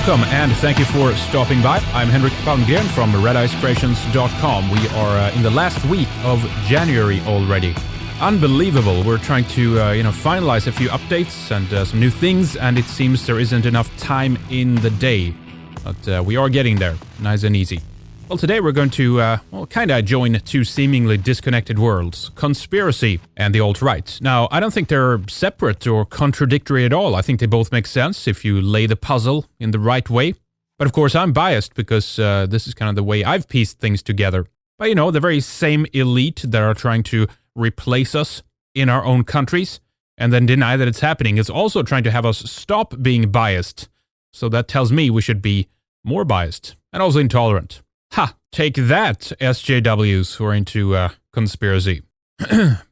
Welcome and thank you for stopping by. I'm Henrik Palmgren from redicecreations.com. We are in the last week of January already. Unbelievable. We're trying to finalize a few updates and some new things, and it seems there isn't enough time in the day. But we are getting there, nice and easy. Well, today we're going to kind of join two seemingly disconnected worlds, conspiracy and the alt-right. Now, I don't think they're separate or contradictory at all. I think they both make sense if you lay the puzzle in the right way. But of course, I'm biased because this is kind of the way I've pieced things together. But the very same elite that are trying to replace us in our own countries and then deny that it's happening is also trying to have us stop being biased. So that tells me we should be more biased and also intolerant. Ha! Take that, SJWs who are into conspiracy.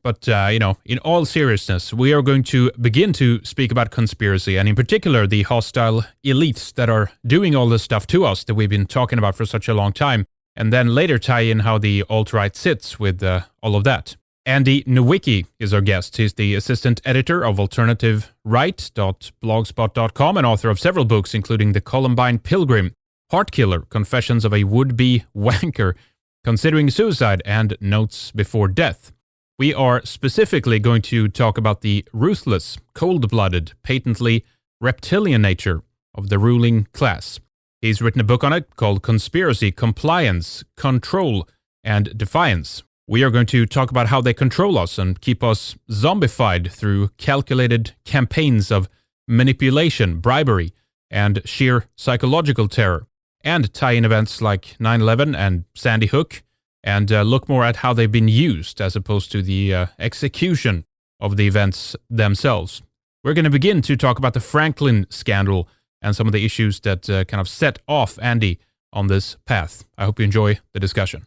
But, in all seriousness, we are going to begin to speak about conspiracy, and in particular, the hostile elites that are doing all this stuff to us that we've been talking about for such a long time, and then later tie in how the alt-right sits with all of that. Andy Nowicki is our guest. He's the assistant editor of alternativeright.blogspot.com and author of several books, including The Columbine Pilgrim, Heartkiller, Confessions of a Would-Be Wanker, Considering Suicide, and Notes Before Death. We are specifically going to talk about the ruthless, cold-blooded, patently reptilian nature of the ruling class. He's written a book on it called Conspiracy, Compliance, Control, and Defiance. We are going to talk about how they control us and keep us zombified through calculated campaigns of manipulation, bribery, and sheer psychological terror, and tie in events like 9/11 and Sandy Hook, and look more at how they've been used as opposed to the execution of the events themselves. We're going to begin to talk about the Franklin scandal and some of the issues that kind of set off Andy on this path. I hope you enjoy the discussion.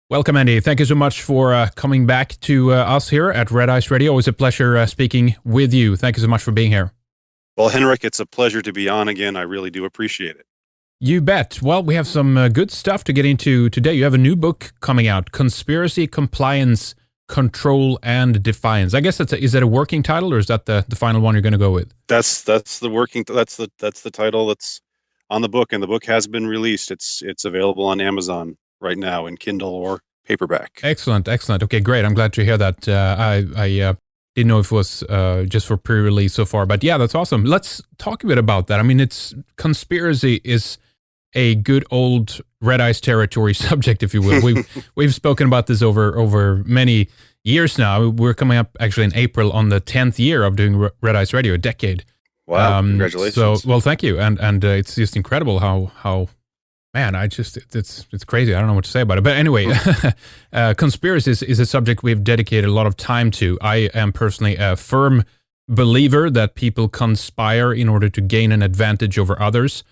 Welcome, Andy. Thank you so much for coming back to us here at Red Ice Radio. Always a pleasure speaking with you. Thank you so much for being here. Well, Henrik, it's a pleasure to be on again. I really do appreciate it. You bet. Well, we have some good stuff to get into today. You have a new book coming out, Conspiracy, Compliance, Control, and Defiance. I guess is that a working title, or is that the final one you're going to go with? That's the title that's on the book, and the book has been released. It's available on Amazon right now in Kindle or paperback. Excellent. Okay, great. I'm glad to hear that. I didn't know if it was just for pre-release so far, but yeah, that's awesome. Let's talk a bit about that. I mean, conspiracy is a good old Red Ice territory subject, if you will. We've spoken about this over many years now. We're coming up actually in April on the 10th year of doing Red Ice Radio, a decade. Wow! Congratulations. Well, thank you, and it's just incredible how man, it's crazy. I don't know what to say about it, but anyway, conspiracy is a subject we've dedicated a lot of time to. I am personally a firm believer that people conspire in order to gain an advantage over others.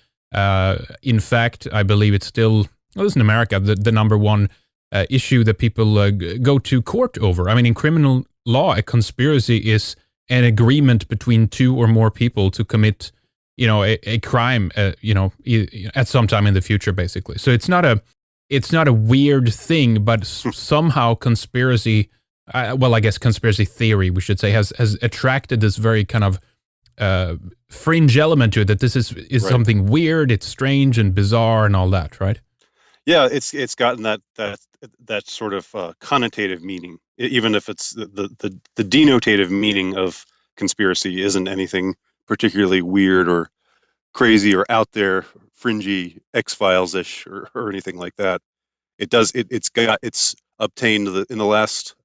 In fact, I believe it's still, at least in America, the number one issue that people go to court over. I mean, in criminal law, a conspiracy is an agreement between two or more people to commit, a crime, at some time in the future, basically. So it's not a weird thing, but somehow conspiracy, I guess conspiracy theory, we should say, has attracted this very kind of fringe element to it, that this is right. Something weird, it's strange and bizarre and all that, right? Yeah, it's gotten that sort of connotative meaning, even if it's the denotative meaning of conspiracy isn't anything particularly weird or crazy or out there, fringy, X-Files-ish or anything like that. It's obtained in the last,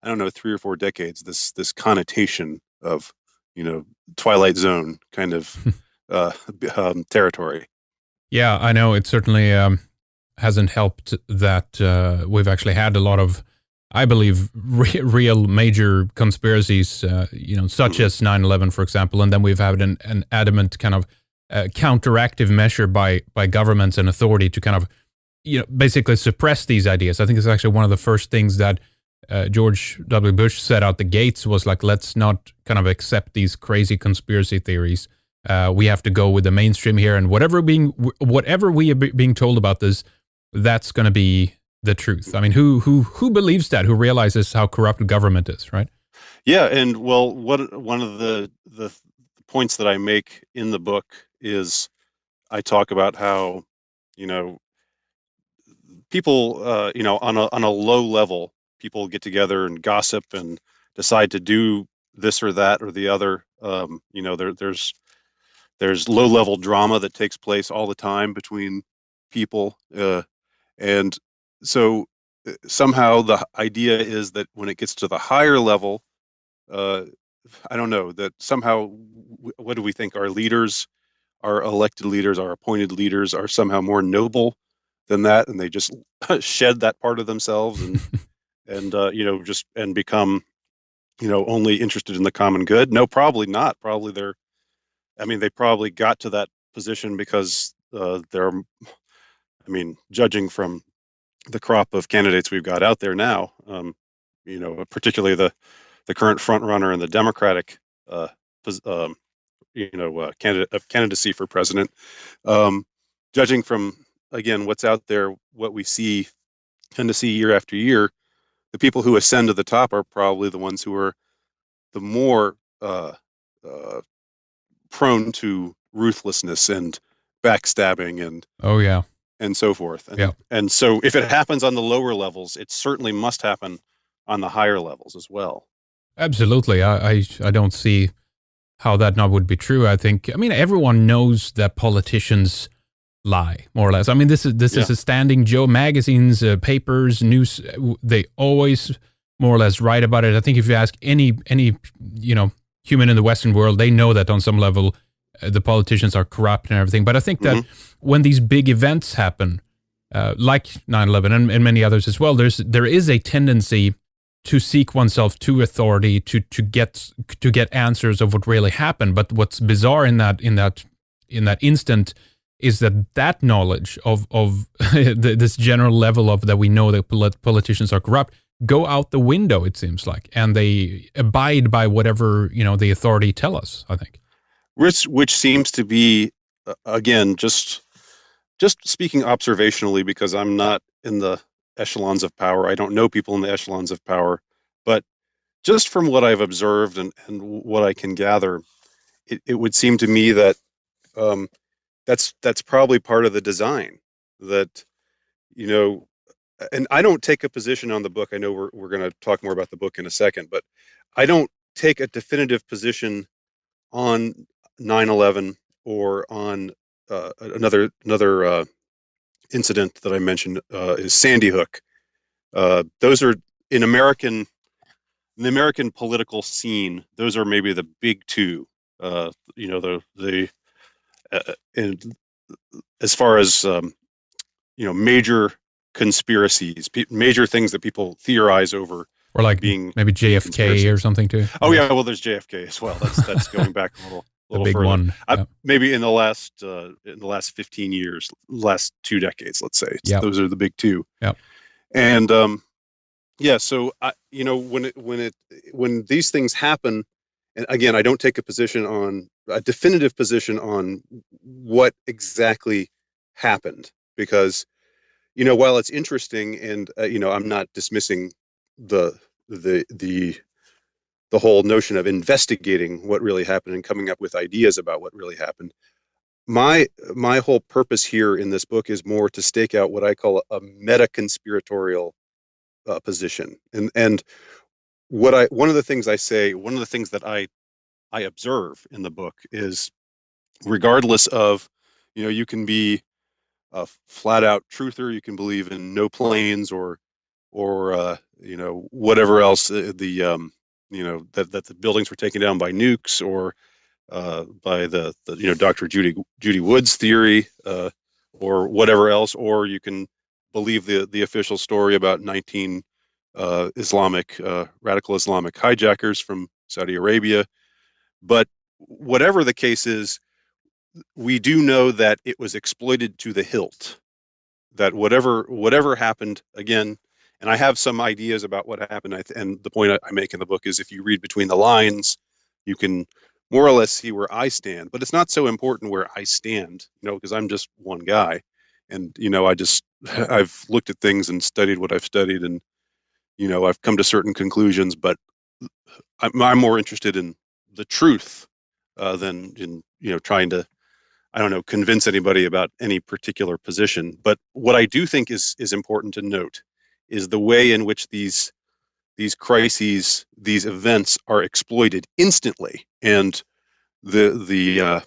I don't know, 3 or 4 decades, this connotation of Twilight Zone kind of territory. Yeah, I know. It certainly hasn't helped that we've actually had a lot of, I believe, real major conspiracies, such as 9/11, for example, and then we've had an adamant kind of counteractive measure by governments and authority to kind of, basically suppress these ideas. I think it's actually one of the first things that George W. Bush said out the gates was like, let's not kind of accept these crazy conspiracy theories. We have to go with the mainstream here, and whatever we are being told about this, that's going to be the truth. I mean, who believes that? Who realizes how corrupt government is, right? Yeah, and well, one of the points that I make in the book is I talk about how, you know, people, on a low level, people get together and gossip and decide to do this or that or the other. There's low level drama that takes place all the time between people, and so somehow the idea is that when it gets to the higher level, uh, I don't know, that somehow, what do we think? Our leaders, our elected leaders, our appointed leaders are somehow more noble than that, and they just shed that part of themselves and just and become only interested in the common good. No, probably not. Probably they're. I mean, they probably got to that position because they're. I mean, judging from the crop of candidates we've got out there now, particularly the current front runner in the Democratic uh, candidate of candidacy for president. Um, Judging from again what's out there, what we tend to see year after year, the people who ascend to the top are probably the ones who are the more uh, prone to ruthlessness and backstabbing Oh yeah. and so forth. Yeah. And so if it happens on the lower levels, it certainly must happen on the higher levels as well. Absolutely. I don't see how that not would be true. I mean, everyone knows that politicians lie, more or less. I mean, this is Yeah. a standing Joe magazines, papers, news. They always more or less write about it. I think if you ask any human in the Western world, they know that on some level the politicians are corrupt and everything. But I think that Hmm. when these big events happen, like 9/11 and many others as well, there is a tendency to seek oneself to authority to get answers of what really happened. But what's bizarre in that instant is that knowledge of this general level of that we know that politicians are corrupt go out the window, it seems like, and they abide by whatever the authority tell us, I think. Which seems to be, again, just speaking observationally, because I'm not in the echelons of power. I don't know people in the echelons of power, but just from what I've observed and what I can gather, it would seem to me that um, that's probably part of the design. That you know, and I don't take a position on the book. I know we're going to talk more about the book in a second, but I don't take a definitive position on 9/11 or on another incident that I mentioned is Sandy Hook. Those are in the American political scene. Those are maybe the big two. The and as far as major conspiracies, major things that people theorize over Or like being maybe being JFK or conspiracies. something too, I Oh yeah, guess. well there's JFK as well. That's going back a little The little big further. one. Yeah. Maybe in the last 15 years, last 2 decades, let's say. Yep. Those are the big two. Yep. And yeah, so when these things happen, and again, I don't take a definitive position on what exactly happened, because while it's interesting, and I'm not dismissing the the the the whole notion of investigating what really happened and coming up with ideas about what really happened. My whole purpose here in this book is more to stake out what I call a meta conspiratorial position, and one of the things I say, one of the things that I observe in the book is, regardless of, you can be a flat out truther, you can believe in no planes or whatever else, that the buildings were taken down by nukes, or by the Dr. Judy Wood's theory, or whatever else, or you can believe the official story about 19 Islamic radical Islamic hijackers from Saudi Arabia. But whatever the case is, we do know that it was exploited to the hilt. That whatever happened, again, and I have some ideas about what happened. And the point I make in the book is, if you read between the lines, you can more or less see where I stand. But it's not so important where I stand, because I'm just one guy, and I've looked at things and studied what I've studied, and I've come to certain conclusions. But I'm more interested in the truth than in trying to I don't know, convince anybody about any particular position. But what I do think is important to note is the way in which these crises, these events are exploited instantly, and the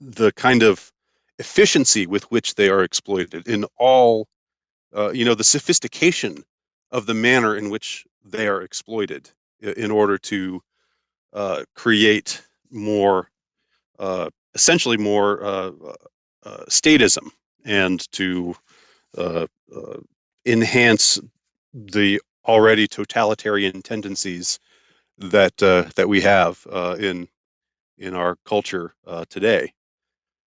the kind of efficiency with which they are exploited in all, the sophistication of the manner in which they are exploited in order to create more, essentially more statism, and to uh, uh, enhance the already totalitarian tendencies that we have in our culture today.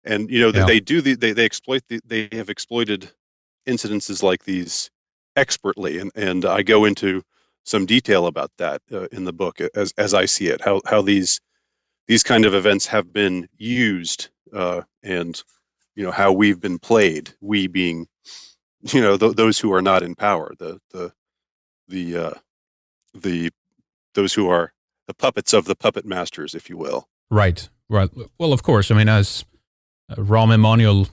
And Yeah. they exploit they have exploited incidences like these expertly, and I go into some detail about that in the book as I see it, how these kind of events have been used, and how we've been played, we being those who are not in power, the the those who are the puppets of the puppet masters, if you will. Right. Right. Well, of course. I mean, as Rahm Emanuel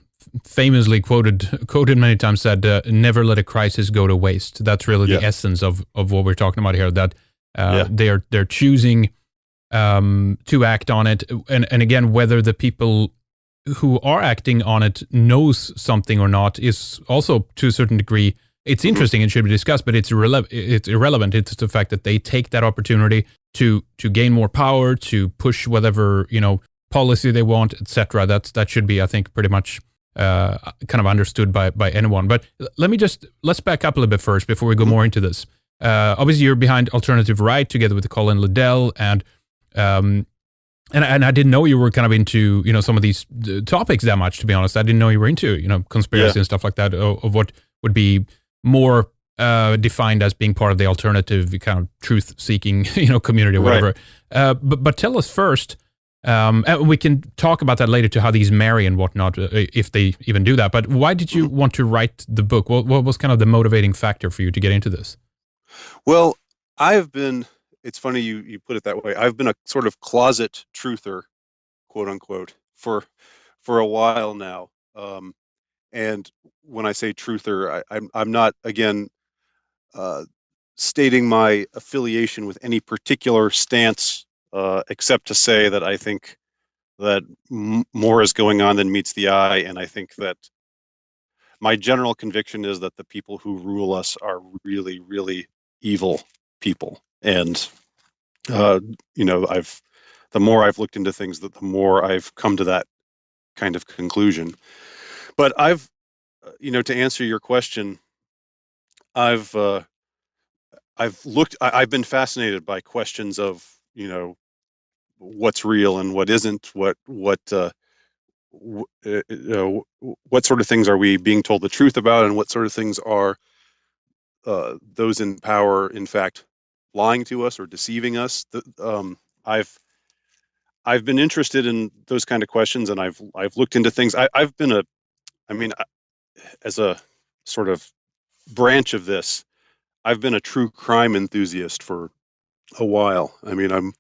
famously quoted many times, said, "Never let a crisis go to waste." That's really the Yeah, essence of what we're talking about here. That yeah, they're choosing to act on it, and again, whether the people who are acting on it knows something or not is also, to a certain degree, it's hmm, interesting and should be discussed, but it's irrelevant. It's the fact that they take that opportunity to gain more power, to push whatever policy they want, etc. That should be, I think, pretty much kind of understood by anyone. But let's back up a little bit first before we go hmm, more into this. Obviously, you're behind Alternative Right together with Colin Liddell, um, and I didn't know you were kind of into some of these topics that much. To be honest, I didn't know you were into yeah, conspiracy and stuff like that, of what would be more defined as being part of the alternative kind of truth seeking community or right. whatever. But tell us first. And we can talk about that later, to how these marry and whatnot, if they even do that. But why did you Mhm. want to write the book? What was kind of the motivating factor for you to get into this? Well, I've been. It's funny you put it that way. I've been a sort of closet truther, quote unquote, for a while now. And when I say truther, I'm not, again, uh, stating my affiliation with any particular stance, except to say that I think that more is going on than meets the eye, and I think that my general conviction is that the people who rule us are really, really evil people. And uh, I've the more I've looked into things, that the more I've come to that kind of conclusion. But to answer your question, I've uh, I've been fascinated by questions of what's real and what isn't, what sort of things are we being told the truth about, and what sort of things are those in power, in fact, lying to us or deceiving us. I've been interested in those kind of questions, and I've looked into things. I've been I mean, as a sort of branch of this, I've been a true crime enthusiast for a while. I mean,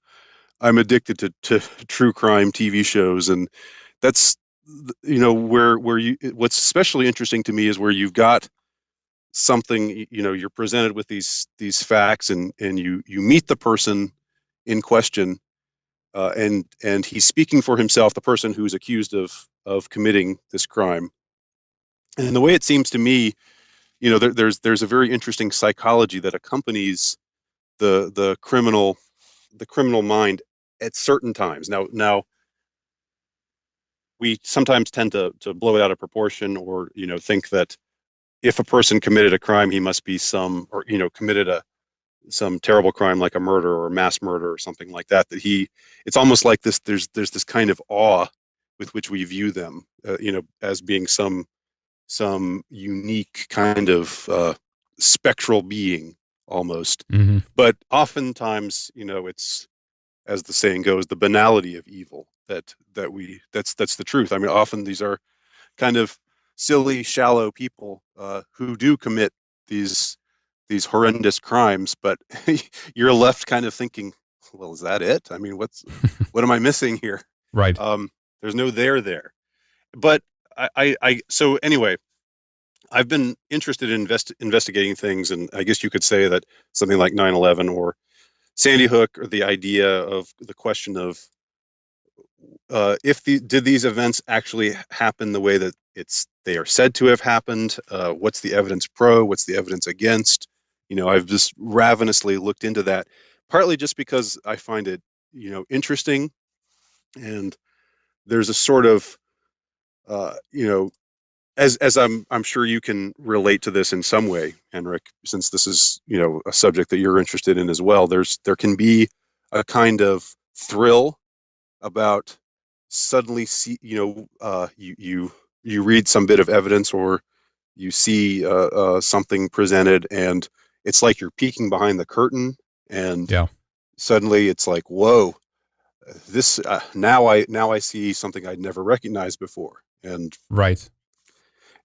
I'm addicted to true crime TV shows, and that's where you what's especially interesting to me is where you've got something, you're presented with these facts, and you meet the person in question, and he's speaking for himself, the person who's accused of committing this crime. And the way it seems to me, there's a very interesting psychology that accompanies the criminal mind at certain times. Now we sometimes tend to blow it out of proportion, or think that if a person committed a crime, he must be committed some terrible crime like a murder or mass murder or something like that. It's almost like this. There's this kind of awe with which we view them, as being some unique kind of spectral being almost. Hmm. But oftentimes, it's, as the saying goes, the banality of evil that's the truth. I mean, often these are kind of silly, shallow people who do commit these these horrendous crimes, but you're left kind of thinking, well, is that it? I mean, what am I missing here? Right. Um, There's no there. But so anyway, I've been interested in investigating things, and I guess you could say that something like 9/11 or Sandy Hook, or the idea of the question of if did these events actually happen the way that they are said to have happened? What's the evidence pro? What's the evidence against? I've just ravenously looked into that, partly just because I find it, interesting, and there's a sort of, as I'm sure you can relate to this in some way, Henrik, since this is a subject that you're interested in as well. There can be a kind of thrill about suddenly see you read some bit of evidence, or you see something presented, and it's like you're peeking behind the curtain, and Yeah. suddenly it's like, whoa, this now I see something I'd never recognized before, Right.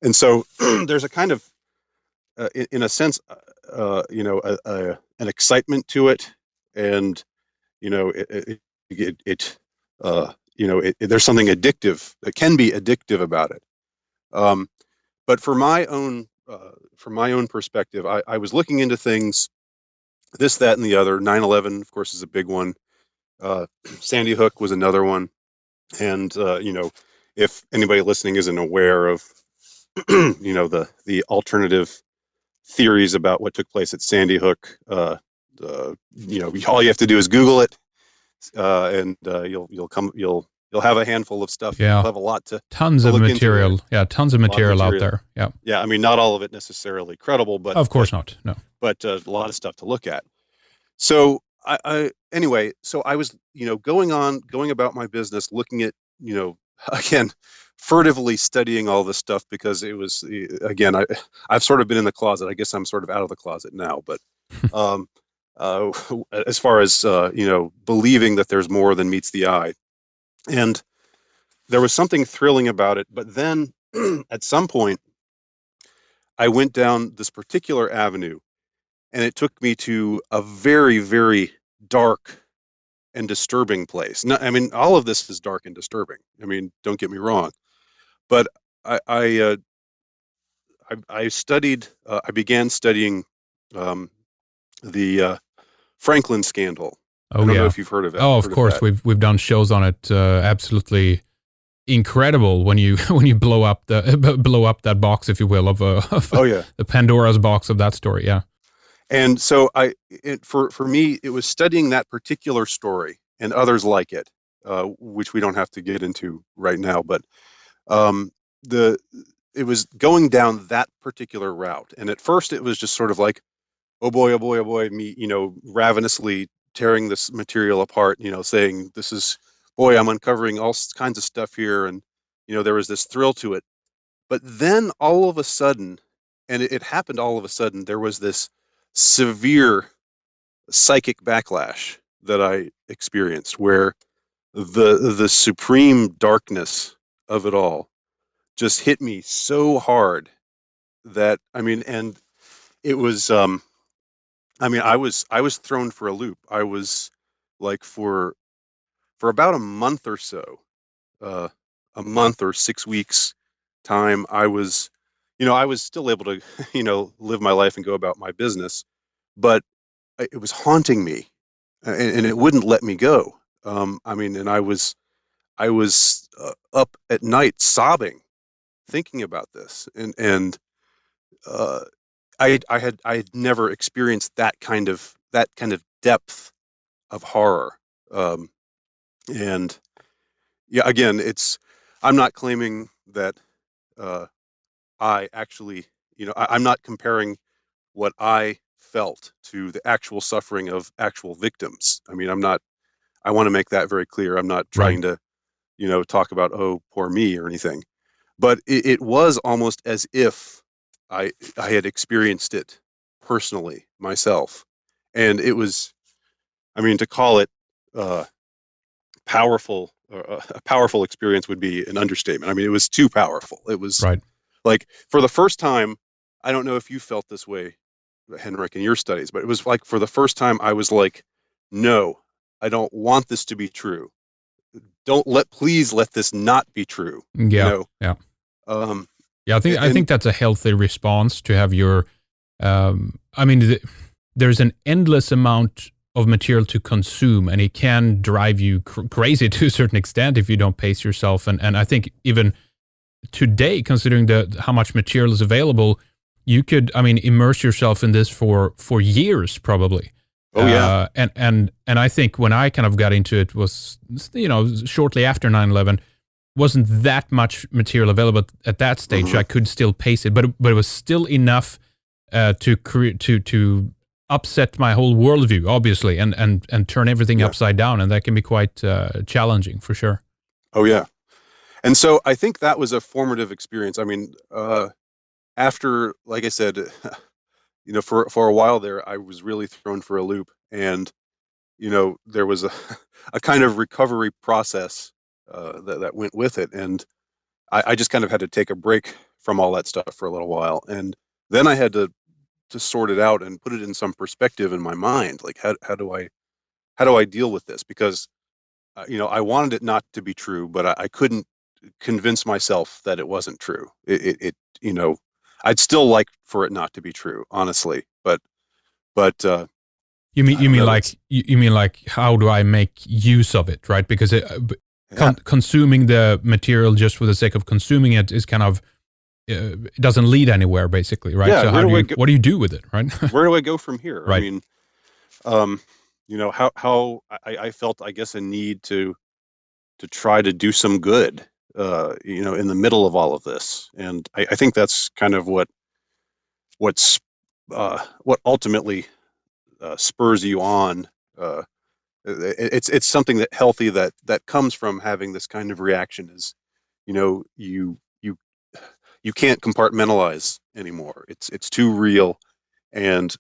and so there's a kind of in a sense an excitement to it, and it there's something addictive that can be addictive about it. Um, but from my own perspective, I was looking into things, this, that, and the other. 9/11, of course, is a big one. Sandy Hook was another one. And if anybody listening isn't aware of the alternative theories about what took place at Sandy Hook, all you have to do is Google it, and you'll have a handful of stuff. You'll Yeah. have a lot Tons to of look into there. material. Yeah, tons of A lot of material out material. there. Yeah. Yeah, I mean, not all of it necessarily credible, but Of course not. No. but a lot of stuff to look at. So anyway, so I was going about my business, looking at again, furtively studying all this stuff, because it was, again, I've sort of been in the closet. I guess I'm sort of out of the closet now, but um, uh, as far as believing that there's more than meets the eye, and there was something thrilling about it. But then at some point, I went down this particular avenue, and it took me to a very, very dark and disturbing place. No, I mean, all of this is dark and disturbing. I mean, don't get me wrong, but I I uh, I studied. I began studying um, the Franklin scandal. I Oh don't know yeah. if you've heard of it. Oh, of Heard of course. that? We've done shows on it. Absolutely incredible when you when you blow up the blow up that box, if you will, of Oh yeah. the Pandora's box of that story. Yeah. And so for me, it was studying that particular story and others like it, which we don't have to get into right now. But um, the it was going down that particular route, and at first it was just sort of like, oh boy, oh boy, me, ravenously tearing this material apart, saying, this is, boy, I'm uncovering all kinds of stuff here, and there was this thrill to it. But then all of a sudden, and it happened all of a sudden, there was this severe psychic backlash that I experienced, where the supreme darkness of it all just hit me so hard that, I mean, and it was I mean, I was thrown for a loop. I was like, for about a month or so, uh, a month or 6 weeks time, I was still able to live my life and go about my business, but it was haunting me, and it wouldn't let me go. I mean, and I was up at night sobbing, thinking about this, and uh, I had never experienced that kind of depth of horror. Um, and yeah, again, I'm not claiming that uh, I actually, I'm not comparing what I felt to the actual suffering of actual victims. I mean, I want to make that very clear. I'm not Right. trying to, talk about, oh, poor me or anything. But it was almost as if I had experienced it personally myself. And it was, I mean, to call it uh, powerful, a powerful experience would be an understatement. I mean, it was too powerful. It was Right. like, for the first time, I don't know if you felt this way, Henrik, in your studies, but it was like, for the first time, I was like, no, I don't want this to be true. please let this not be true. You Yeah, know, yeah, um, yeah. I and think that's a healthy response to have your. I mean, there's an endless amount of material to consume, and it can drive you crazy to a certain extent if you don't pace yourself. And I think even today, considering the how much material is available, you could, I mean, immerse yourself in this for years probably. oh yeah, And I think when I kind of got into it was, shortly after 9/11, wasn't that much material available at that stage. So hmm I could still pace it, but it was still enough to create to upset my whole worldview, obviously, and turn everything yeah, upside down, and that can be quite challenging for sure. oh yeah. And so I think that was a formative experience. I mean, after, like I said, for a while there, I was really thrown for a loop, and there was a a kind of recovery process that went with it, and I just kind of had to take a break from all that stuff for a little while, and then I had to sort it out and put it in some perspective in my mind, like how do I deal with this? Because I wanted it not to be true, but I couldn't convince myself that it wasn't true. You know, I'd still like for it not to be true, honestly, but I You don't mean know. like It's you mean like how do I make use of it, right? Because yeah, consuming the material just for the sake of consuming it is kind of it doesn't lead anywhere, basically, right? yeah. So what do you do with it, right? Where do I go from here? I Right. mean, um, how I felt, I guess, a need to try to do some good, in the middle of all of this, and I think that's kind of what's what ultimately spurs you on. Uh, it's something that healthy that comes from having this kind of reaction is, you can't compartmentalize anymore. It's too real, and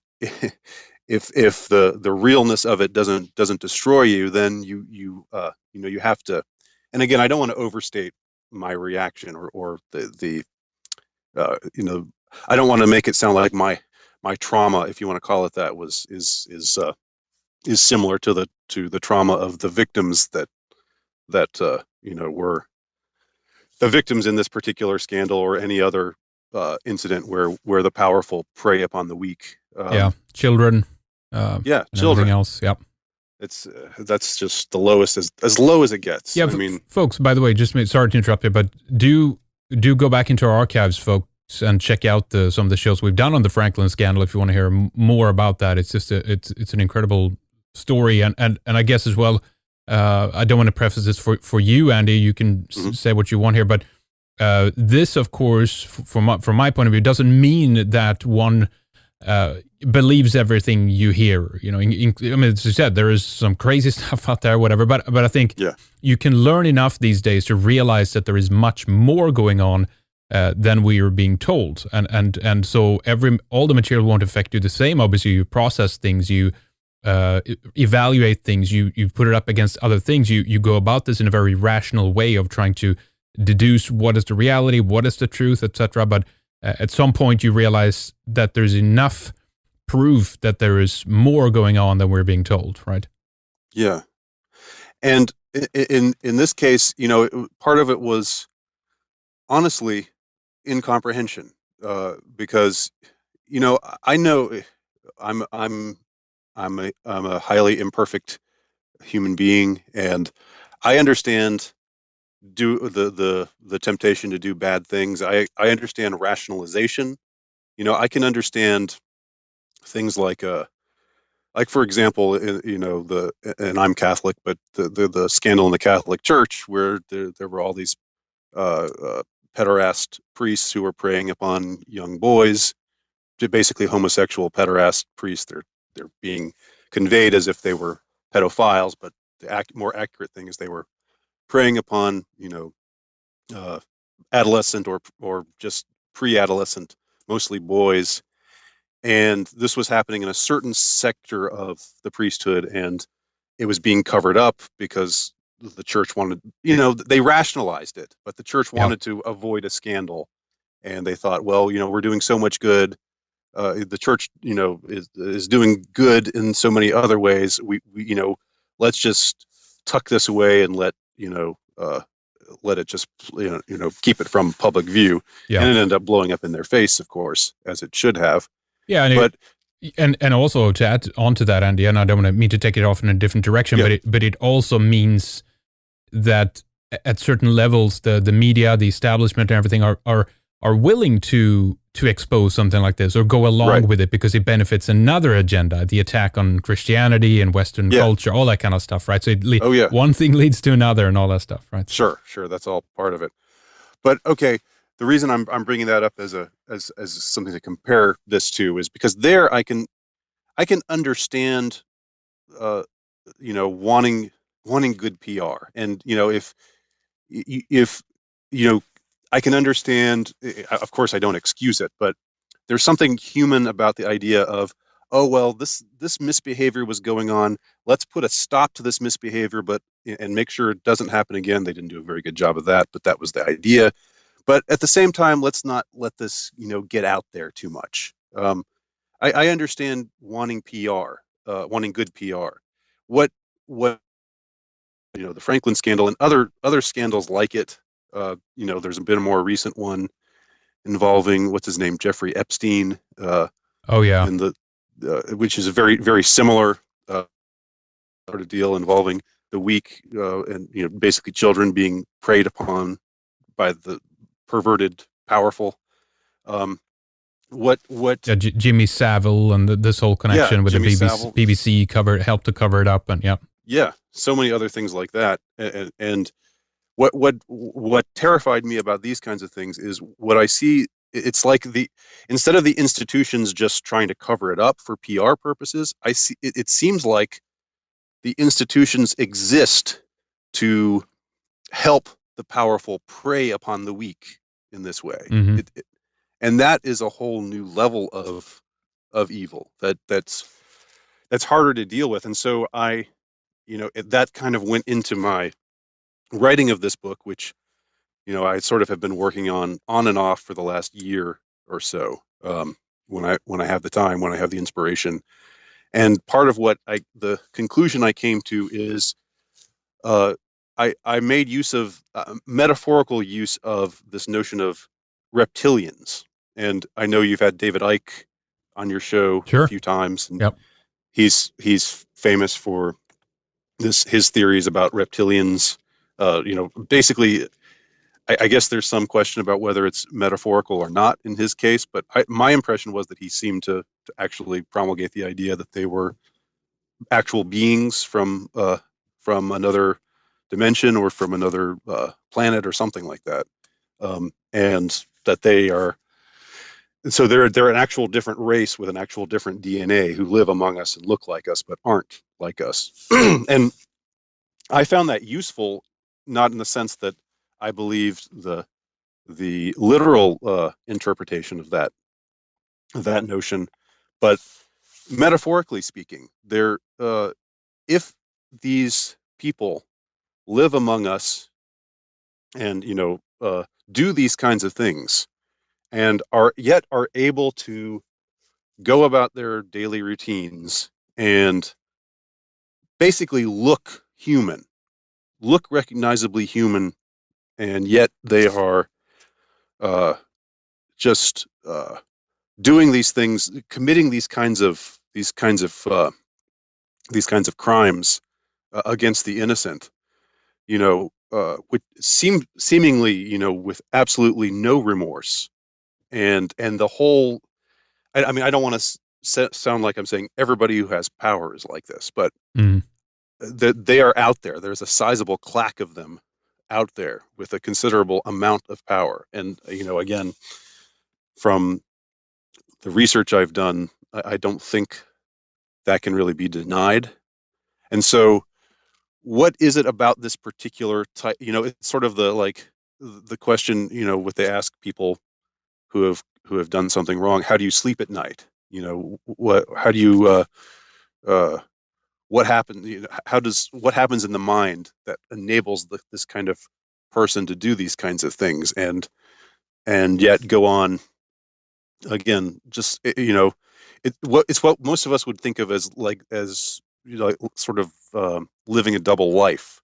if the realness of it doesn't destroy you, then you have to. And again, I don't want to overstate my reaction or uh, you know I don't want to make it sound like my trauma, if you want to call it that, is similar to the trauma of the victims that were the victims in this particular scandal or any other incident where the powerful prey upon the weak. Yeah. Children, Yeah, and everything children. else. Yep. It's that's just the lowest, as low as it gets. Yeah, I mean, folks. By the way, sorry to interrupt you, but do go back into our archives, folks, and check out some of the shows we've done on the Franklin scandal if you want to hear more about that. It's just it's an incredible story, and I guess as well. I don't want to preface this for you, Andy. You can mhm. say what you want here, but this, of course, from my point of view, doesn't mean that one believes everything you hear. I mean, as you said, there is some crazy stuff out there, whatever. But I think Yeah, you can learn enough these days to realize that there is much more going on than we are being told, and so all the material won't affect you the same. Obviously, you process things, you evaluate things, you put it up against other things. You go about this in a very rational way of trying to deduce what is the reality, what is the truth, etc. But at some point, you realize that there's enough proof that there is more going on than we're being told, right? yeah. And in this case, part of it was honestly incomprehension, because I know I'm I'm a highly imperfect human being, and I understand do the temptation to do bad things. I understand rationalization. I can understand things like for example, and I'm Catholic, but the scandal in the Catholic Church where there were all these pederast priests who were preying upon young boys, basically homosexual pederast priests. They're being conveyed as if they were pedophiles, but the more accurate thing is they were preying upon uh, adolescent or just pre-adolescent, mostly boys. And this was happening in a certain sector of the priesthood, and it was being covered up because the church wanted, they rationalized it, but the church Yeah. wanted to avoid a scandal. And they thought, well, we're doing so much good. The church, is doing good in so many other ways. We let's just tuck this away and let let it just keep it from public view, Yeah. and it ended up blowing up in their face, of course, as it should have. Yeah, But and also to add on to that, Andy, and I don't want to mean to take it off in a different direction, yeah, but it also means that at certain levels, the media, the establishment, and everything are willing to expose something like this or go along right, with it because it benefits another agenda, the attack on Christianity and Western yeah, culture, all that kind of stuff, right? So oh yeah, one thing leads to another and all that stuff, right? So, sure, that's all part of it. But okay, the reason I'm bringing that up as something to compare this to is because there I can understand uh, wanting good PR, and if I can understand. Of course, I don't excuse it, but there's something human about the idea of, oh well, this misbehavior was going on. Let's put a stop to this misbehavior, but and make sure it doesn't happen again. They didn't do a very good job of that, but that was the idea. But at the same time, let's not let this get out there too much. I understand wanting PR, wanting good PR. What the Franklin scandal and other scandals like it. There's been a more recent one involving what's his name, Jeffrey Epstein, oh yeah, and the which is a very very similar sort of deal involving the weak and basically children being preyed upon by the perverted powerful. Um, what? yeah, Jimmy Savile and this whole Yeah, connection with the Jimmy BBC, Savile. BBC helped to cover it up, and yeah, Yeah, so many other things like that. And what terrified me about these kinds of things is what I see. It's like instead of the institutions just trying to cover it up for PR purposes, I see it seems like the institutions exist to help the powerful prey upon the weak in this way. mm-hmm. And that is a whole new level of evil that's harder to deal with. And so that kind of went into my writing of this book, which I sort of have been working on and off for the last year or so. When I have the time, when I have the inspiration, and part of the conclusion I came to is uh, I made use of metaphorical use of this notion of reptilians, and I know you've had David Icke on your show a Sure, few times, and yep. he's famous for his theories about reptilians. Basically, I guess there's some question about whether it's metaphorical or not in his case, but my impression was that he seemed to actually promulgate the idea that they were actual beings from another dimension or from another planet or something like that, and that they are. And so they're an actual different race with an actual different DNA who live among us and look like us but aren't like us. And I found that useful, not in the sense that I believed the literal interpretation of that notion, but metaphorically speaking, if these people live among us and do these kinds of things and are able to go about their daily routines and basically look human, look recognizably human, and yet they are uh, just doing these things, committing these kinds of crimes against the innocent, which seemingly, with absolutely no remorse, and the whole. I mean, I don't want to sound like I'm saying everybody who has power is like this, but Mm. that they are out there. There's a sizable clack of them out there with a considerable amount of power, and again, from the research I've done, I don't think that can really be denied. And so, what is it about this particular type? It's sort of the question, what they ask people who have done something wrong. How do you sleep at night? How do you uh, what happens? What happens in the mind that enables this kind of person to do these kinds of things and yet go on again? Just it's what most of us would think of as like sort of living a double life.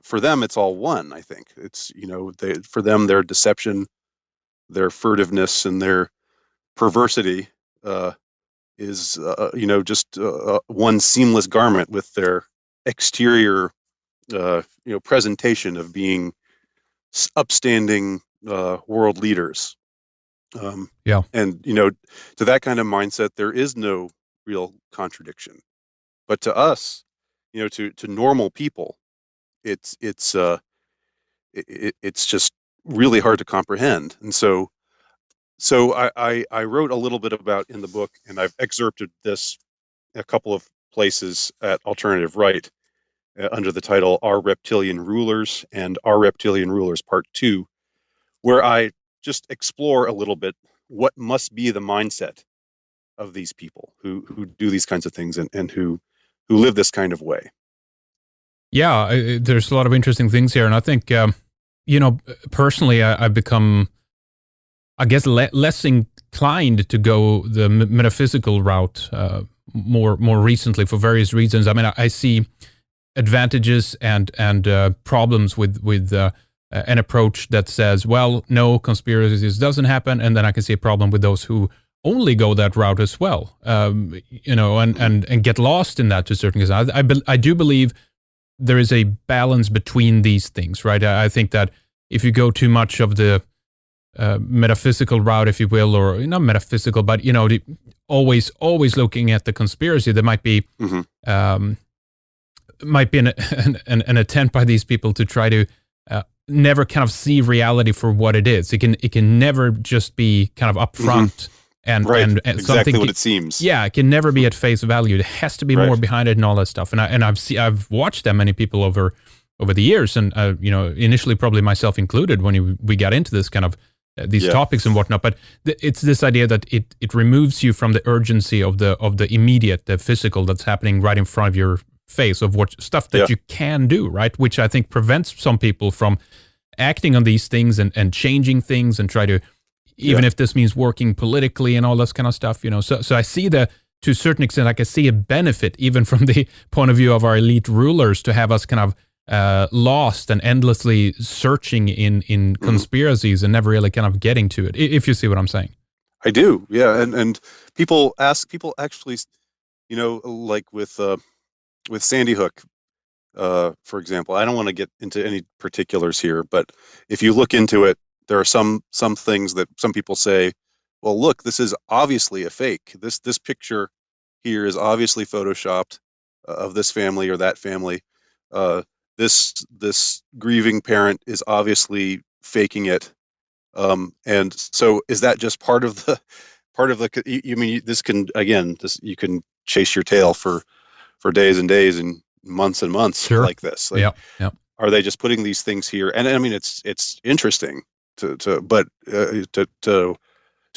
for them, it's all one. I think it's for them, their deception, their furtiveness, and their perversity is just one seamless garment with their exterior presentation of being upstanding world leaders. Yeah. And to that kind of mindset, there is no real contradiction. But to us, to normal people, it's just really hard to comprehend. And so I wrote a little bit about in the book, and I've excerpted this a couple of places at Alternative Right under the title "Our Reptilian Rulers" and "Our Reptilian Rulers Part 2," where I just explore a little bit what must be the mindset of these people who do these kinds of things and who live this kind of way. Yeah, there's a lot of interesting things here, and I think personally, I've become, I guess, less inclined to go the metaphysical route more recently for various reasons. I mean, I see advantages and problems with an approach that says, well, no, conspiracies doesn't happen, and then I can see a problem with those who only go that route as well, and get lost in that to a certain extent. I do believe there is a balance between these things, right? I think that if you go too much of the metaphysical route, if you will, or not metaphysical, but always looking at the conspiracy, there might be an attempt by these people to try to never kind of see reality for what it is. It can never just be kind of upfront. And exactly something what it seems. Yeah, it can never be at face value. There has to be more behind it and all that stuff. And I've watched that many people over the years, and initially probably myself included when we got into this kind of these topics and whatnot. But it's this idea that it removes you from the urgency of the immediate, the physical that's happening right in front of your face, of what stuff that you can do, right? Which I think prevents some people from acting on these things and changing things and try to. Even if this means working politically and all this kind of stuff, So I see to a certain extent, I can see a benefit even from the point of view of our elite rulers to have us kind of lost and endlessly searching in conspiracies and never really kind of getting to it, if you see what I'm saying. I do, yeah. And people actually, like with Sandy Hook, for example. I don't want to get into any particulars here, but if you look into it, there are some things that some people say, well, look, this is obviously a fake. This picture here is obviously photoshopped of this family or that family. This grieving parent is obviously faking it. And so is that just part of the you mean this can, again, you can chase your tail for days and days and months and months like this. Like, are they just putting these things here? And I mean, it's interesting to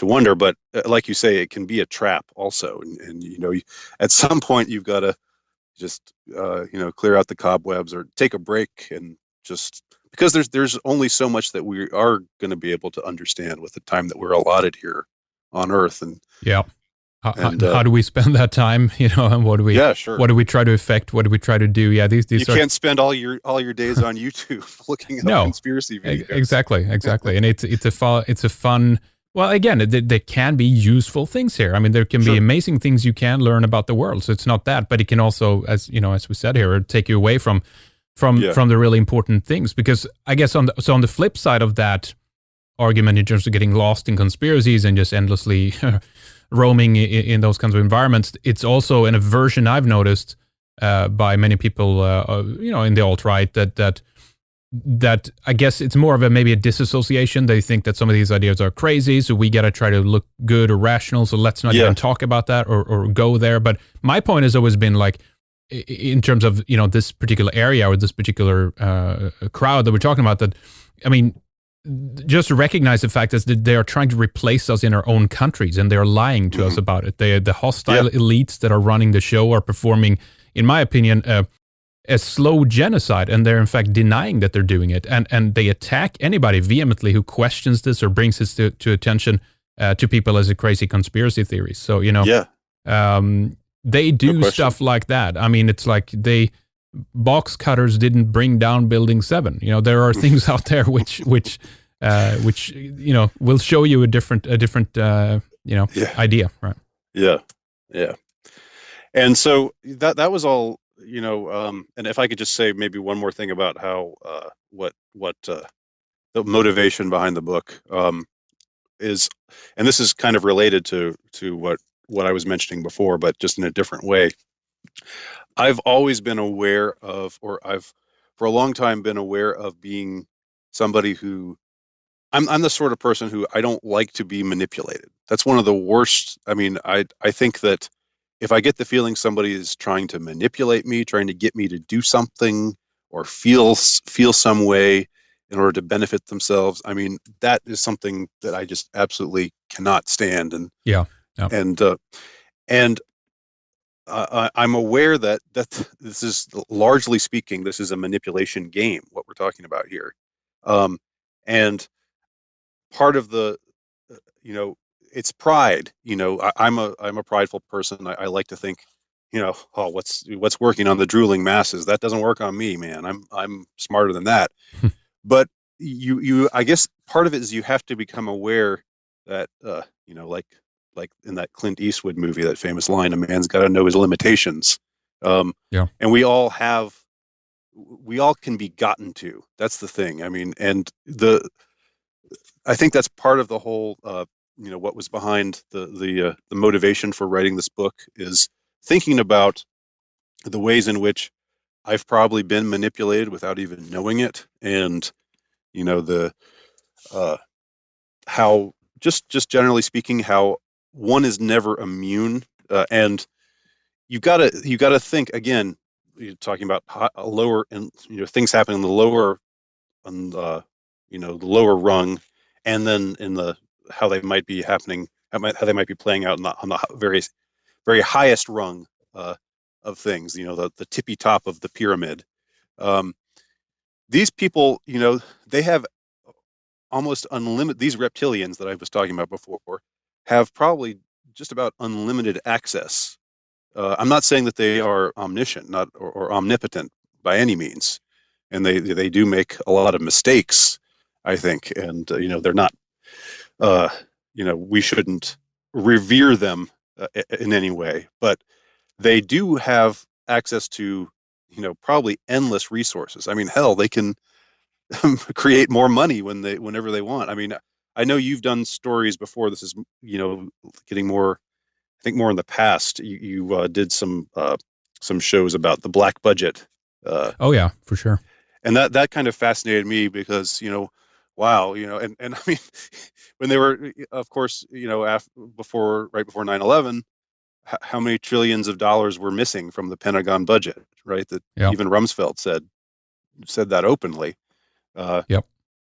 wonder, but like you say, it can be a trap also. And at some point you've got to just clear out the cobwebs or take a break, and just because there's only so much that we are going to be able to understand with the time that we're allotted here on Earth. And how do we spend that time? And what do we? Yeah, sure. What do we try to affect? What do we try to do? Yeah, these. You can't spend all your days on YouTube looking at conspiracy videos. Exactly. And it's a fun. Well, again, there can be useful things here. I mean, there can be amazing things you can learn about the world. So it's not that, but it can also, as we said here, take you away from the really important things. Because I guess on the flip side of that argument, in terms of getting lost in conspiracies and just endlessly roaming in those kinds of environments, it's also an aversion I've noticed by many people, in the alt-right, that I guess it's more of maybe a disassociation. They think that some of these ideas are crazy, so we got to try to look good or rational, so let's not even talk about that or go there. But my point has always been, like, in terms of this particular area or this particular crowd that we're talking about, that, I mean, just recognize the fact that they are trying to replace us in our own countries, and they're lying to us about it. The hostile elites that are running the show are performing, in my opinion, a slow genocide, and they're in fact denying that they're doing it. And they attack anybody vehemently who questions this or brings this to attention to people as a crazy conspiracy theory. So, they do stuff like that. I mean, it's like box cutters didn't bring down Building 7. There are things out there which will show you a different Yeah. idea, right? Yeah. Yeah. And so that was all, and if I could just say maybe one more thing about how what the motivation behind the book is, and this is kind of related to what I was mentioning before, but just in a different way. I've always been aware of, or I've for a long time been aware of being somebody who I'm the sort of person who I don't like to be manipulated. That's one of the worst. I mean, I think that if I get the feeling somebody is trying to manipulate me, trying to get me to do something or feel some way in order to benefit themselves, I mean, that is something that I just absolutely cannot stand. And Yeah. Yeah. and uh, and I'm aware that this is, largely speaking, this is a manipulation game. What we're talking about here, and part of the you know it's pride. I'm a prideful person. I like to think, oh, what's working on the drooling masses? That doesn't work on me, man. I'm smarter than that. But I guess part of it is you have to become aware that like in that Clint Eastwood movie, that famous line, a man's got to know his limitations. um Yeah. and we all can be gotten to. That's the thing. I mean, and I think that's part of the whole, what was behind the motivation for writing this book, is thinking about the ways in which I've probably been manipulated without even knowing it. And the uh, how, just generally speaking, how one is never immune. And you gotta think again. You're talking about a lower, and things happen in the lower, on the lower rung, and then in the how they might be happening, how they might be playing out on the various very highest rung of things. The tippy top of the pyramid. Um, these people, they have almost unlimited. These reptilians that I was talking about before have probably just about unlimited access. I'm not saying that they are omniscient, not or omnipotent by any means, and they do make a lot of mistakes, I think, and they're not. Uh, we shouldn't revere them in any way, but they do have access to probably endless resources. I mean, hell, they can create more money whenever they want. I mean, I know you've done stories before. This is getting more, I think, more in the past. You did some shows about the black budget, uh, Oh yeah, for sure. and that kind of fascinated me because wow, and I mean, when they were, of course, right before 9/11, how many trillions of dollars were missing from the Pentagon budget, right? That Yeah. even Rumsfeld said that openly. Uh, Yep.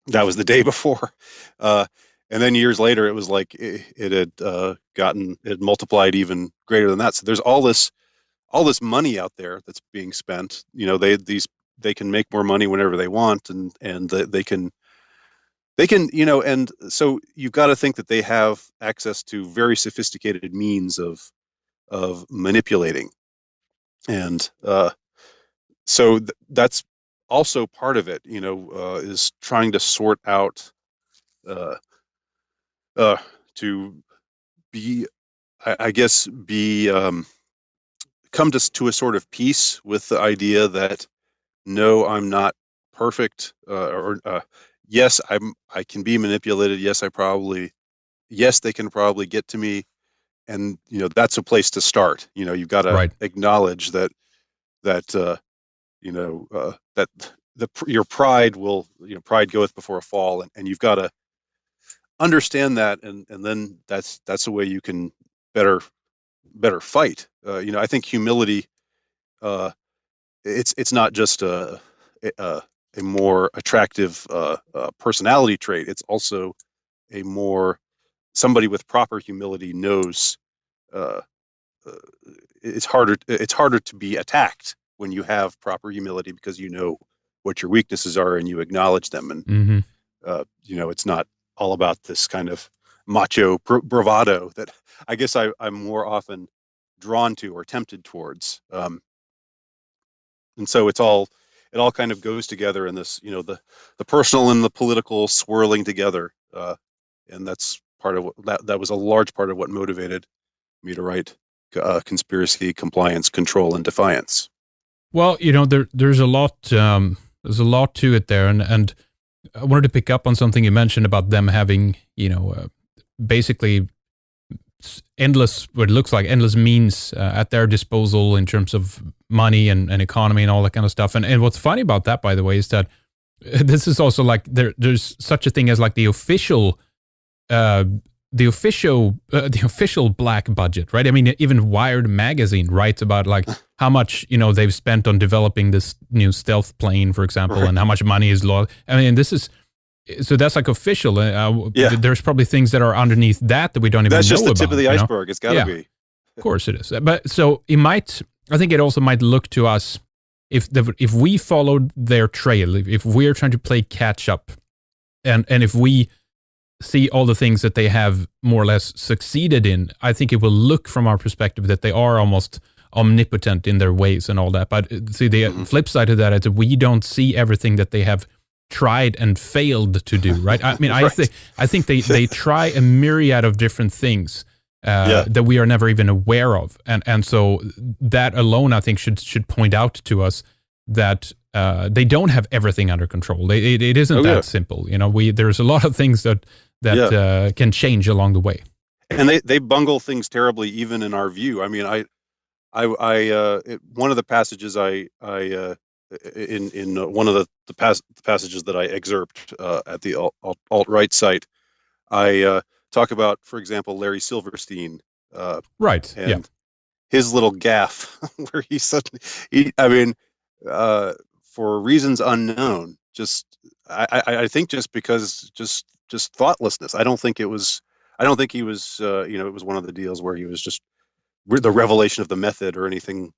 that was the day before. Uh, and then years later, it was like it had it had multiplied even greater than that. So there's all this money out there that's being spent. They can make more money whenever they want, and they can and so you've got to think that they have access to very sophisticated means of manipulating. And so that's also part of it, is trying to sort out, uh, uh, to be, I guess, come to a sort of peace with the idea that no, I'm not perfect, or yes, I can be manipulated. Yes, they can probably get to me, and that's a place to start. You've got to Right. acknowledge that that your pride will, pride goeth before a fall, and you've got to understand that, and then that's the way you can better fight. I think humility, uh, it's not just a, a more attractive personality trait. It's also a more somebody with proper humility knows, uh, uh, it's harder to be attacked when you have proper humility, because you know what your weaknesses are and you acknowledge them. And Hmm. it's not all about this kind of macho bravado that I guess I'm more often drawn to or tempted towards. and so it all kind of goes together in this, the personal and the political swirling together, and that's part of that was a large part of what motivated me to write Conspiracy, Compliance, Control, and Defiance. Well, there's a lot. There's a lot to it there, and I wanted to pick up on something you mentioned about them having, basically endless, what it looks like endless means at their disposal in terms of money and economy and all that kind of stuff. And what's funny about that, by the way, is that this is also like there's such a thing as like the official black budget, right? I mean, even Wired magazine writes about like how much they've spent on developing this new stealth plane, for example, Right. and how much money is lost. I mean, so that's like official. Yeah. There's probably things that are underneath that we don't even know about. That's just the tip of the iceberg. It's got to Yeah. be. Of course it is. But so I think it also might look to us if we followed their trail, if we're trying to play catch up, and if we see all the things that they have more or less succeeded in, I think it will look from our perspective that they are almost omnipotent in their ways and all that. But see, the flip side of that is that we don't see everything that they have tried and failed to do, right? I mean, Right. I think they try a myriad of different things that we are never even aware of, and so that alone, I think, should point out to us that they don't have everything under control. It isn't that simple. There's a lot of things that can change along the way, and they bungle things terribly, even in our view. I mean, one of the passages in one of the passages that I excerpt at the alt-right site, I talk about, for example, Larry Silverstein, right? and his little gaffe where I mean, for reasons unknown, I think just because just thoughtlessness. I don't think he was. It was one of the deals where he was just the revelation of the method or anything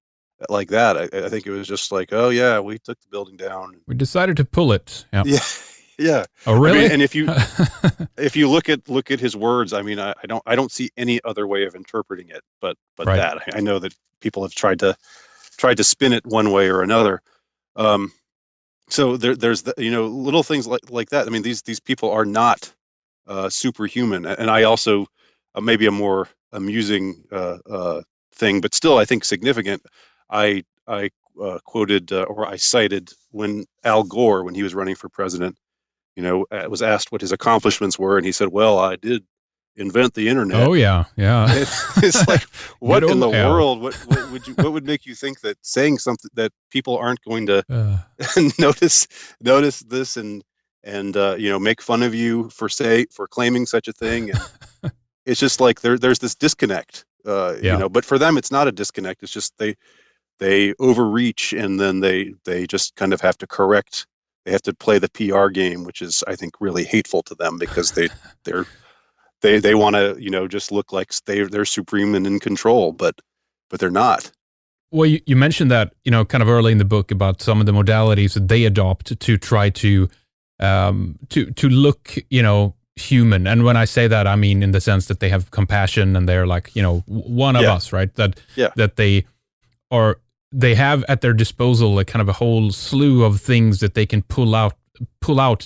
like that. I think it was just like, oh yeah, we took the building down. We decided to pull it. Yeah. Yeah. Yeah. Oh really? I mean, and if you look at his words, I mean, I don't see any other way of interpreting it, but Right. that. I know that people have tried to spin it one way or another. So there's little things like that. I mean, these people are not superhuman, and I also maybe a more amusing thing, but still I think significant. I quoted or I cited when Al Gore, when he was running for president, was asked what his accomplishments were, and he said, "Well, I did invent the internet." Oh yeah. It's like, what in the Al. world? What would make you think that saying something that people aren't going to notice this and make fun of you for claiming such a thing? And it's just like there's this disconnect, but for them it's not a disconnect. It's just they overreach, and then they just kind of have to correct. They have to play the PR game, which is, I think, really hateful to them, because they want to just look like they're supreme and in control, but they're not. Well, you mentioned that kind of early in the book about some of the modalities that they adopt to try to look human. And when I say that, I mean in the sense that they have compassion and they're like one of us, right? That they have at their disposal a kind of a whole slew of things that they can pull out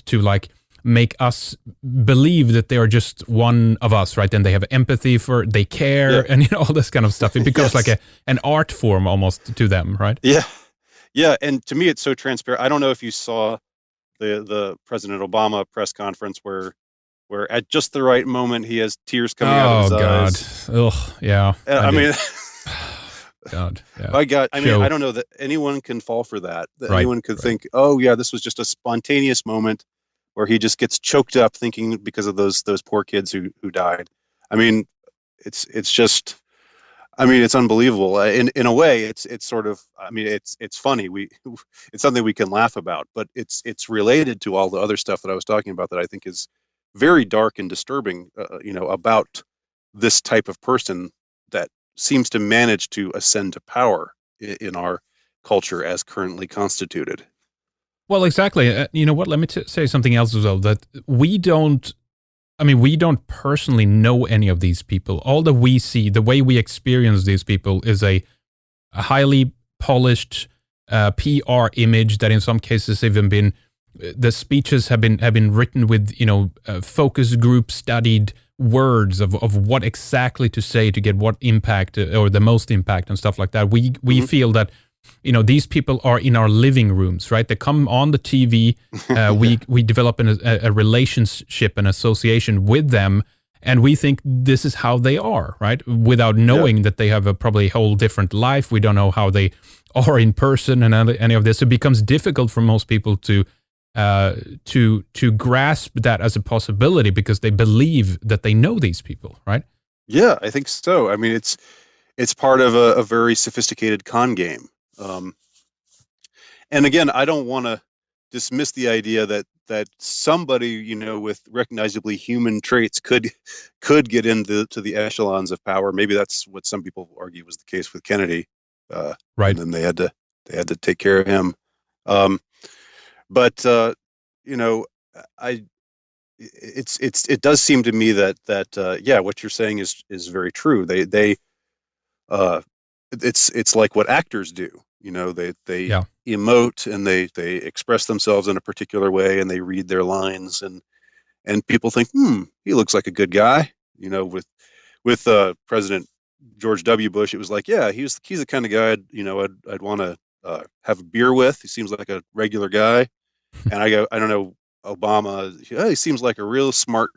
to like make us believe that they are just one of us, right? And they have empathy they care, and all this kind of stuff. It becomes like an art form almost to them, right? Yeah. And to me, it's so transparent. I don't know if you saw the President Obama press conference where at just the right moment he has tears coming out of his eyes. Oh God! Ugh, yeah. I mean. God, yeah. My God, I mean, I don't know that anyone can fall for that. Right, anyone could think, oh yeah, this was just a spontaneous moment where he just gets choked up thinking because of those poor kids who died. I mean, it's just, I mean, it's unbelievable. In a way, it's sort of, I mean, it's funny. It's something we can laugh about, but it's related to all the other stuff that I was talking about that I think is very dark and disturbing. About this type of person that seems to manage to ascend to power in our culture as currently constituted. Well, exactly. You know what? Let me say something else as well. That we don't personally know any of these people. All that we see, the way we experience these people, is a highly polished, PR image that in some cases even been the speeches have been written with focus group studied words of what exactly to say to get what impact or the most impact and stuff like that. We Hmm. feel that these people are in our living rooms, right? They come on the TV. We develop a relationship, an association with them, and we think this is how they are, right? Without Yeah. knowing that they have a probably whole different life. We don't know how they are in person and any of this. It becomes difficult for most people to grasp that as a possibility because they believe that they know these people, right? Yeah, I think so. I mean, it's part of a very sophisticated con game. Um, and again, I don't want to dismiss the idea that somebody, with recognizably human traits could get into to the echelons of power. Maybe that's what some people argue was the case with Kennedy, and Right. then they had to take care of him. Um, but you know, I it does seem to me that yeah, what you're saying is very true. They uh, it's like what actors do. They Yeah. emote and they express themselves in a particular way and they read their lines and people think, he looks like a good guy. With President George W. Bush, it was like, yeah, he's the kind of guy I'd want to have a beer with. He seems like a regular guy. And I don't know, Obama, he seems like a real smart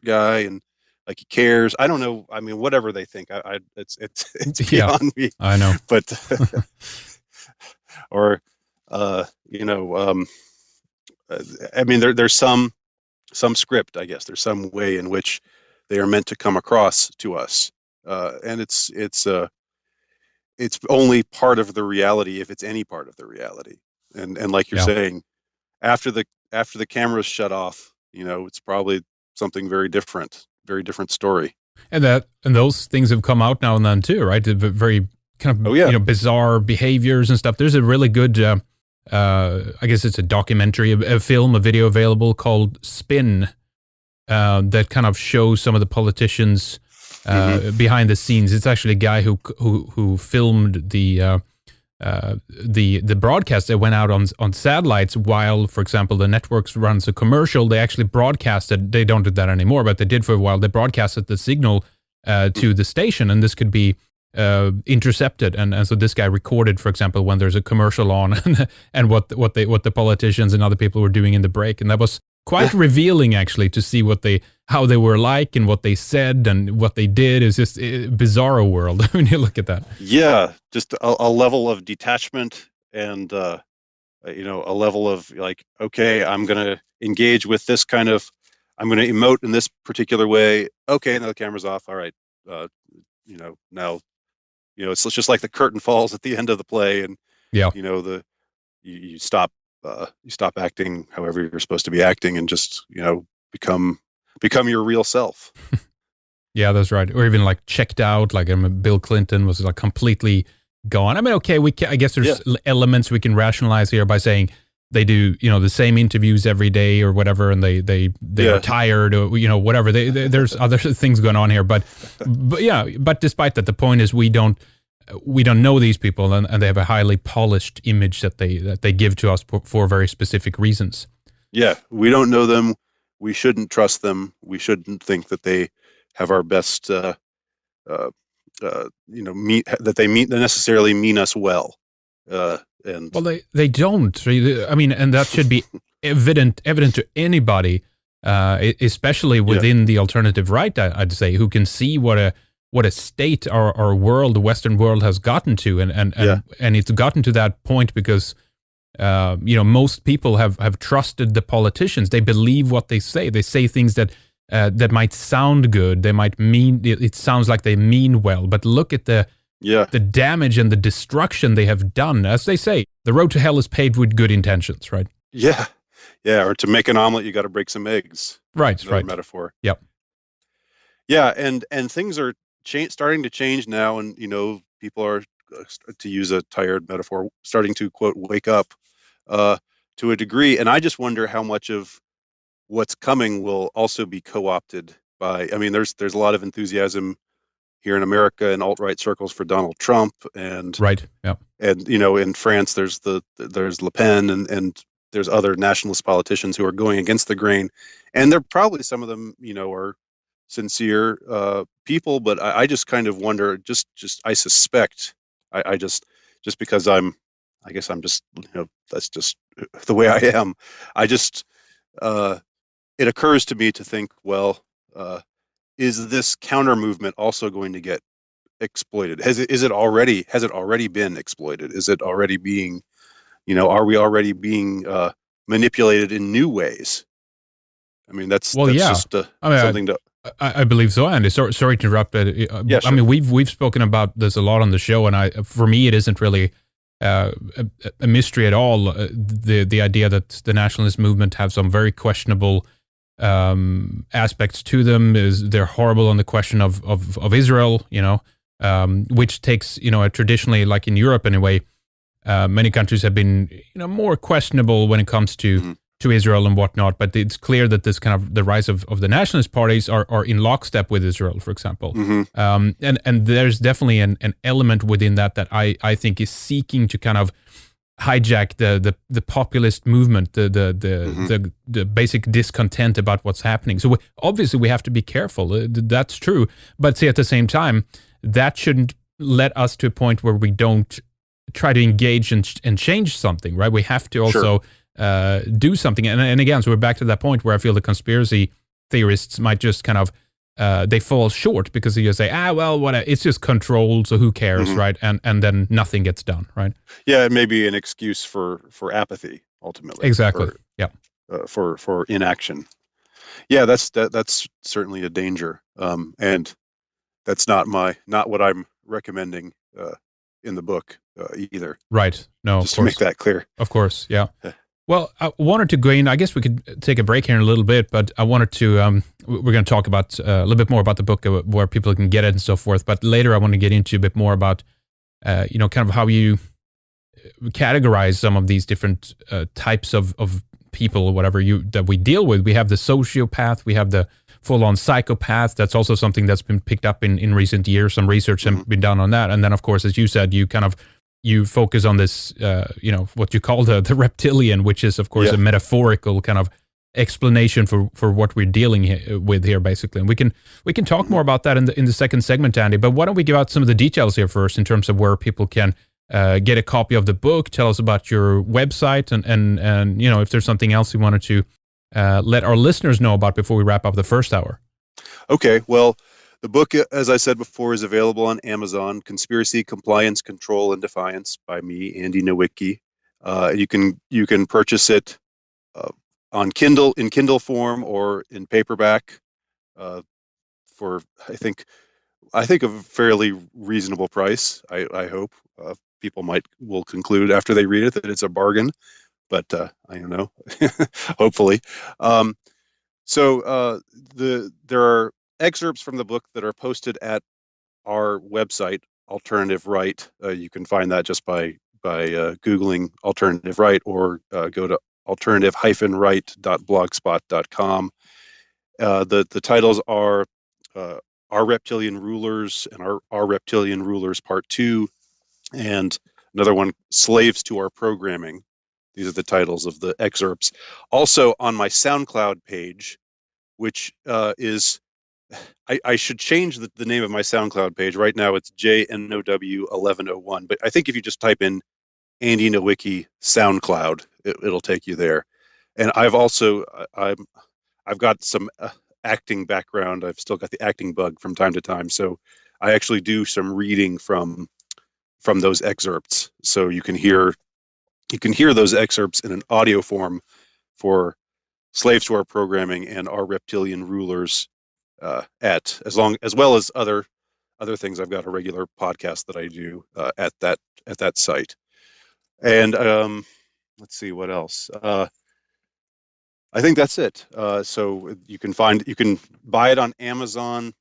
guy and like he cares. I don't know. I mean, whatever they think, it's Yeah. beyond me. I know. But or uh, you know, um, I mean, there's some script, I guess. There's some way in which they are meant to come across to us, and it's only part of the reality if it's any part of the reality. And like you're Yeah. saying, after the cameras shut off, it's probably something very different story. And those things have come out now and then too, right? Very kind Oh of yeah. bizarre behaviors and stuff. There's a really good, I guess it's a documentary, a film, a video available called Spin, that kind of shows some of the politicians Hmm. behind the scenes. It's actually a guy who filmed the broadcast that went out on satellites while, for example, the networks runs a commercial. They actually broadcasted. They don't do that anymore, but they did for a while. They broadcasted the signal to the station, and this could be intercepted. And so this guy recorded, for example, when there's a commercial on, and what the politicians and other people were doing in the break, and that was quite revealing actually to see how they were like and what they said and what they did. Is just a bizarro world when you look at that. Yeah, just a level of detachment and a level of like, okay, I'm gonna engage with this kind of, I'm gonna emote in this particular way. Okay, now the camera's off. All right, uh, now it's just like the curtain falls at the end of the play, and Yeah. you know the you stop acting however you're supposed to be acting, and just become become your real self. Yeah, that's right. Or even like checked out, like Bill Clinton was like completely gone. I mean, okay, I guess Yeah, there's elements we can rationalize here by saying they do, the same interviews every day or whatever, and they are yeah, tired or whatever. There's other things going on here, but yeah, but despite that, the point is we don't know these people, and they have a highly polished image that they give to us for very specific reasons. yeah. We don't know them. We shouldn't trust them. We shouldn't think that they have our best. Uh, meet that they necessarily mean us well. And Well, they don't. I mean, and that should be evident to anybody, especially yeah, within the alternative right. I'd say, who can see what a state our world, the Western world, has gotten to, and and yeah, and and it's gotten to that point because most people have trusted the politicians. They believe what they say. They say things that might sound good. They might mean it sounds like they mean well, but look at yeah, the damage and the destruction they have done. As they say, the road to hell is paved with good intentions, right? yeah, yeah. Or to make an omelet, you got to break some eggs. Right, Another right. metaphor. Yep. Yeah, and things are starting to change now, and people are, to use a tired metaphor, starting to quote wake up uh, to a degree. And I just wonder how much of what's coming will also be co-opted by. I mean, there's a lot of enthusiasm here in America in alt-right circles for Donald Trump, Right. Yeah. and in France there's Le Pen, and there's other nationalist politicians who are going against the grain, and they're probably, some of them are sincere people, but I just kind of wonder, just I suspect, I just because I guess I'm just, that's just the way I am. I just it occurs to me to think, well, is this counter movement also going to get exploited? Has it already been exploited? Is it already being, are we already being manipulated in new ways? I mean, Well, that's yeah. just I mean, something to. I believe so, Andy. Sorry to interrupt, but Yeah, I sure. mean, we've spoken about this a lot on the show, and for me, it isn't really a mystery at all. The idea that the nationalist movement have some very questionable aspects to them, is they're horrible on the question of Israel, which takes, traditionally, like in Europe anyway, many countries have been, more questionable when it comes Mhm. to Israel and whatnot. But it's clear that this kind of the rise of the nationalist parties are in lockstep with Israel, for example. Mhm. And there's definitely an element within that I think is seeking to kind of hijack the populist movement, Mhm. the basic discontent about what's happening. So obviously we have to be careful. That's true, but see, at the same time, that shouldn't let us to a point where we don't try to engage and change something, right? We have to Sure. also do something. And again, so we're back to that point where I feel the conspiracy theorists might just kind of they fall short because they just say, well, what? It's just controlled, so who cares, Mhm. right? And then nothing gets done, right? Yeah, it may be an excuse for apathy ultimately, Exactly. or Yeah. for inaction. Yeah, that's certainly a danger, and that's not what I'm recommending in the book either. Right. No, of Just to make course. that clear. Of course. Yeah. Well, I wanted to go in. I guess we could take a break here in a little bit, but I wanted to. We're going to talk about a little bit more about the book, where people can get it and so forth. But later, I want to get into a bit more about, kind of how you categorize some of these different types of people or whatever that we deal with. We have the sociopath, we have the full-on psychopath. That's also something that's been picked up in recent years. Some research has been done on that. And then, of course, as you said, you focus on this, what you call the reptilian, which is, of course, Yeah. a metaphorical kind of explanation for what we're dealing with here, basically. And we can talk more about that in the second segment, Andy. But why don't we give out some of the details here first in terms of where people can get a copy of the book? Tell us about your website, and if there's something else you wanted to let our listeners know about before we wrap up the first hour. Okay, well, the book, as I said before, is available on Amazon. Conspiracy, Compliance, Control, and Defiance by me, Andy Nowicki. You can purchase it uh, on Kindle, in Kindle form, or in paperback uh, for I think a fairly reasonable price. I hope people will conclude after they read it that it's a bargain, but I don't know. Hopefully. Um, there are excerpts from the book that are posted at our website, Alternative Right. You can find that just by googling Alternative Right, or go to alternative-right.blogspot.com. The titles are uh, Our Reptilian Rulers and Our Reptilian Rulers Part 2, and another one, Slaves to Our Programming. These are the titles of the excerpts. Also, on my SoundCloud page, which is, I should change the name of my SoundCloud page. Right now it's JNOW1101, but I think if you just type in Andy Nowicki SoundCloud, it'll take you there. And I've got some acting background. I've still got the acting bug from time to time, so I actually do some reading from those excerpts. So you can hear those excerpts in an audio form for Slaves to Our Programming and Our Reptilian Rulers, as well as other things. I've got a regular podcast that I do at that site. And let's see what else. I think that's it. So you can buy it on Amazon.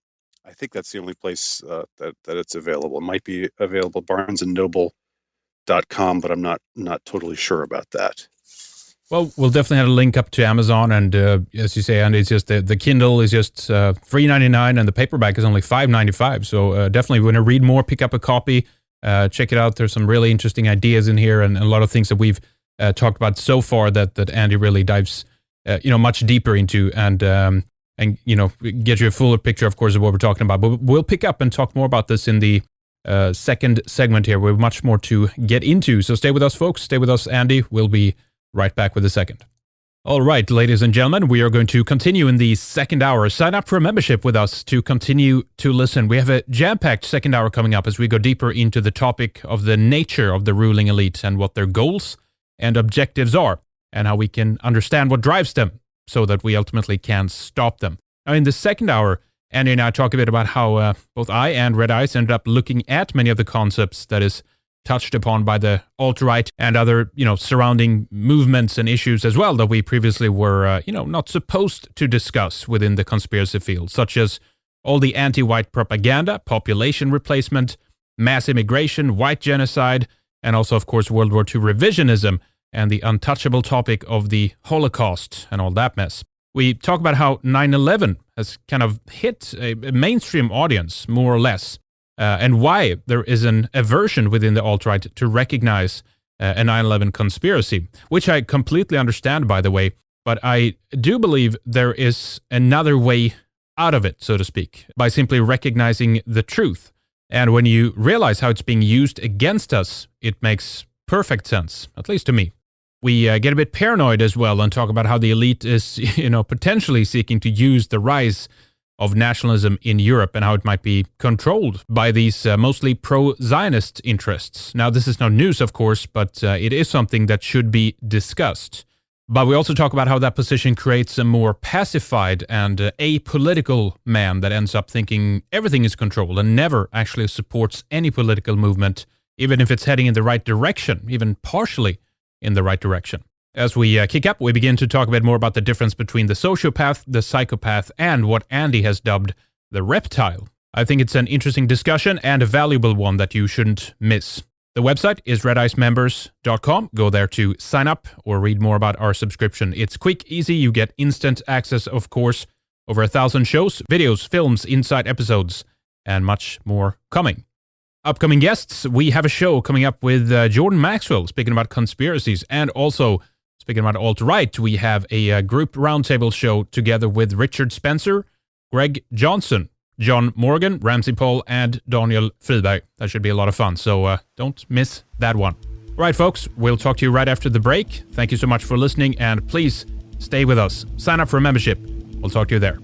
I think that's the only place that it's available. It might be available at BarnesandNoble.com, but I'm not totally sure about that. Well, we'll definitely have a link up to Amazon, and as you say, Andy, it's just the Kindle is just $3.99, and the paperback is only $5.95. So definitely, when you read more, pick up a copy, check it out. There's some really interesting ideas in here, and a lot of things that we've talked about so far that Andy really dives, much deeper into, and get you a fuller picture, of course, of what we're talking about. But we'll pick up and talk more about this in the second segment here. We have much more to get into. So stay with us, folks. Stay with us, Andy. We'll be right back with the second. All right, ladies and gentlemen, we are going to continue in the second hour. Sign up for a membership with us to continue to listen. We have a jam-packed second hour coming up as we go deeper into the topic of the nature of the ruling elite and what their goals and objectives are, and how we can understand what drives them so that we ultimately can stop them. Now, in the second hour, Andy and I talk a bit about how both I and Red Ice ended up looking at many of the concepts that is touched upon by the alt-right and other, surrounding movements and issues as well that we previously were, not supposed to discuss within the conspiracy field, such as all the anti-white propaganda, population replacement, mass immigration, white genocide, and also, of course, World War II revisionism and the untouchable topic of the Holocaust and all that mess. We talk about how 9/11 has kind of hit a mainstream audience, more or less, and why there is an aversion within the alt-right to recognize a 9/11 conspiracy, which I completely understand, by the way, but I do believe there is another way out of it, so to speak, by simply recognizing the truth. And when you realize how it's being used against us, it makes perfect sense, at least to me. We get a bit paranoid as well and talk about how the elite is, potentially seeking to use the rise of nationalism in Europe and how it might be controlled by these mostly pro-Zionist interests. Now, this is no news, of course, but it is something that should be discussed. But we also talk about how that position creates a more pacified and apolitical man that ends up thinking everything is controlled and never actually supports any political movement, even if it's heading in the right direction, even partially in the right direction. As we kick up, we begin to talk a bit more about the difference between the sociopath, the psychopath, and what Andy has dubbed the reptile. I think it's an interesting discussion and a valuable one that you shouldn't miss. The website is redicemembers.com. Go there to sign up or read more about our subscription. It's quick, easy. You get instant access, of course, over 1,000 shows, videos, films, inside episodes, and much more coming. Upcoming guests, we have a show coming up with Jordan Maxwell, speaking about conspiracies, and also speaking about alt-right, we have a group roundtable show together with Richard Spencer, Greg Johnson, John Morgan, Ramsey Paul, and Daniel Friberg. That should be a lot of fun, so don't miss that one. All right, folks, we'll talk to you right after the break. Thank you so much for listening, and please stay with us. Sign up for a membership. We'll talk to you there.